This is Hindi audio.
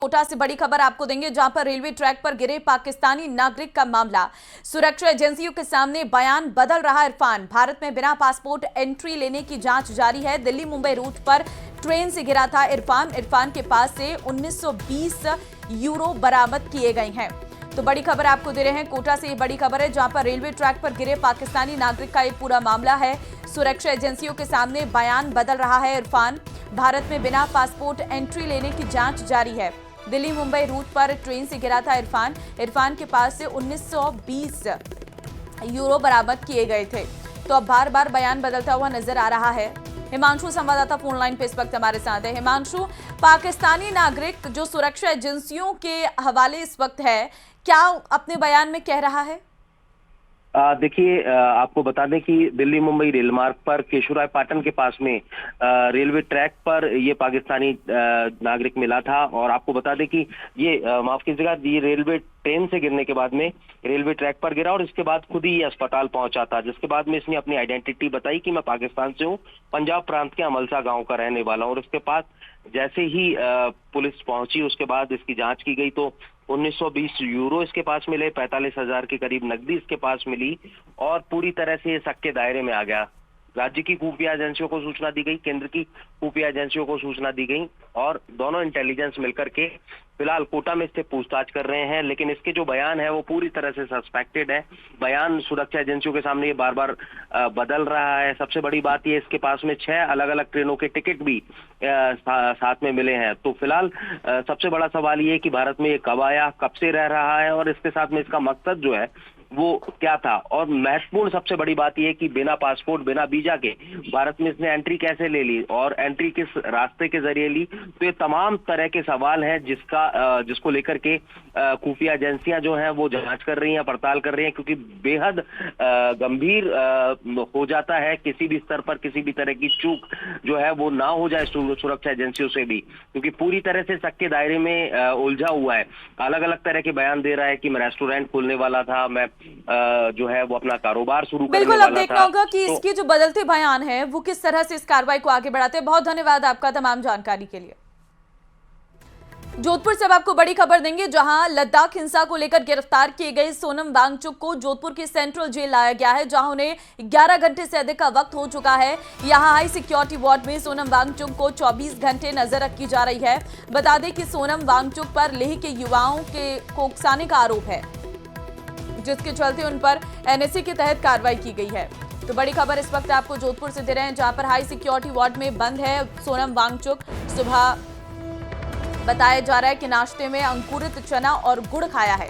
कोटा से बड़ी खबर आपको देंगे, जहां पर रेलवे ट्रैक पर गिरे पाकिस्तानी नागरिक का मामला। सुरक्षा एजेंसियों के सामने बयान बदल रहा इरफान। भारत में बिना पासपोर्ट एंट्री लेने की जांच जारी है। दिल्ली मुंबई रूट पर ट्रेन से गिरा था इरफान के पास से 1920 यूरो बरामद किए गए हैं। तो बड़ी खबर आपको दे रहे हैं, कोटा से ये बड़ी खबर है, जहां पर रेलवे ट्रैक पर गिरे पाकिस्तानी नागरिक का ये पूरा मामला है। सुरक्षा एजेंसियों के सामने बयान बदल रहा है इरफान। भारत में बिना पासपोर्ट एंट्री लेने की जांच जारी है। दिल्ली मुंबई रूट पर ट्रेन से गिरा था इरफान के पास से 1920 यूरो बरामद किए गए थे। तो अब बार बार बयान बदलता हुआ नजर आ रहा है। हिमांशु संवाददाता फोन लाइन पे इस वक्त हमारे साथ है। हिमांशु, पाकिस्तानी नागरिक जो सुरक्षा एजेंसियों के हवाले इस वक्त है, क्या अपने बयान में कह रहा है? देखिए, आपको बता दें कि दिल्ली मुंबई रेल मार्ग पर केशुराय पाटन के पास में रेलवे ट्रैक पर ये पाकिस्तानी नागरिक मिला था। और आपको बता दें कि ये माफ कीजिएगा, ये रेलवे ट्रेन से गिरने के बाद में रेलवे ट्रैक पर गिरा और इसके बाद खुद ही ये अस्पताल पहुंचा था, जिसके बाद में इसने अपनी आइडेंटिटी बताई कि मैं पाकिस्तान से हूँ, पंजाब प्रांत के अमलसा गांव का रहने वाला हूँ। और इसके पास जैसे ही पुलिस पहुंची, उसके बाद इसकी जांच की गई तो 1920 यूरो इसके पास मिले, 45,000 के करीब नकदी इसके पास मिली और पूरी तरह से ये शक के दायरे में आ गया। राज्य की खुफिया एजेंसियों को सूचना दी गई, केंद्र की खुफिया एजेंसियों को सूचना दी गई और दोनों इंटेलिजेंस मिलकर के फिलहाल कोटा में इससे पूछताछ कर रहे हैं। लेकिन इसके जो बयान है वो पूरी तरह से सस्पेक्टेड है। बयान सुरक्षा एजेंसियों के सामने ये बार बार बदल रहा है। सबसे बड़ी बात ये, इसके पास में 6 अलग अलग ट्रेनों के टिकट भी साथ में मिले हैं। तो फिलहाल सबसे बड़ा सवाल ये है कि भारत में ये कब आया, कब से रह रहा है और इसके साथ में इसका मकसद जो है वो क्या था। और महत्वपूर्ण सबसे बड़ी बात यह कि बिना पासपोर्ट, बिना वीजा के भारत में इसने एंट्री कैसे ले ली और एंट्री किस रास्ते के जरिए ली। तो ये तमाम तरह के सवाल हैं जिसको लेकर के खुफिया एजेंसियां जो हैं वो जांच कर रही हैं, पड़ताल कर रही हैं, क्योंकि बेहद गंभीर हो जाता है किसी भी स्तर पर किसी भी तरह की चूक जो है वो ना हो जाए सुरक्षा एजेंसियों से भी, क्योंकि पूरी तरह से शक के दायरे में उलझा हुआ है। अलग अलग तरह के बयान दे रहा है कि मैं रेस्टोरेंट खोलने वाला था, मैं जो है वो अपना कारोबार शुरू करने वाला था। बिल्कुल, अब देखना होगा कि इसके जो बदलते बयान है वो किस तरह से इस कार्रवाई को आगे बढ़ाते हैं। बहुत धन्यवाद आपका तमाम जानकारी के लिए। जोधपुर से अब आपको बड़ी खबर देंगे, जहां लद्दाख हिंसा को लेकर गिरफ्तार किए गए सोनम वांगचुक को जोधपुर की सेंट्रल जेल लाया गया है, जहां उन्हें 11 घंटे से अधिक का वक्त हो चुका है। यहां हाई सिक्योरिटी वार्ड में सोनम वांगचुक को 24 घंटे नजर रखी जा रही है। बता दें कि सोनम वांगचुक पर लेह के युवाओं को उकसाने का आरोप है, जिसके चलते उन पर एनएसए के तहत कार्रवाई की गई है। तो बड़ी खबर इस वक्त आपको जोधपुर से दे रहे हैं, जहां पर हाई सिक्योरिटी वार्ड में बंद है सोनम वांगचुक। सुबह बताया जा रहा है कि नाश्ते में अंकुरित चना और गुड़ खाया है।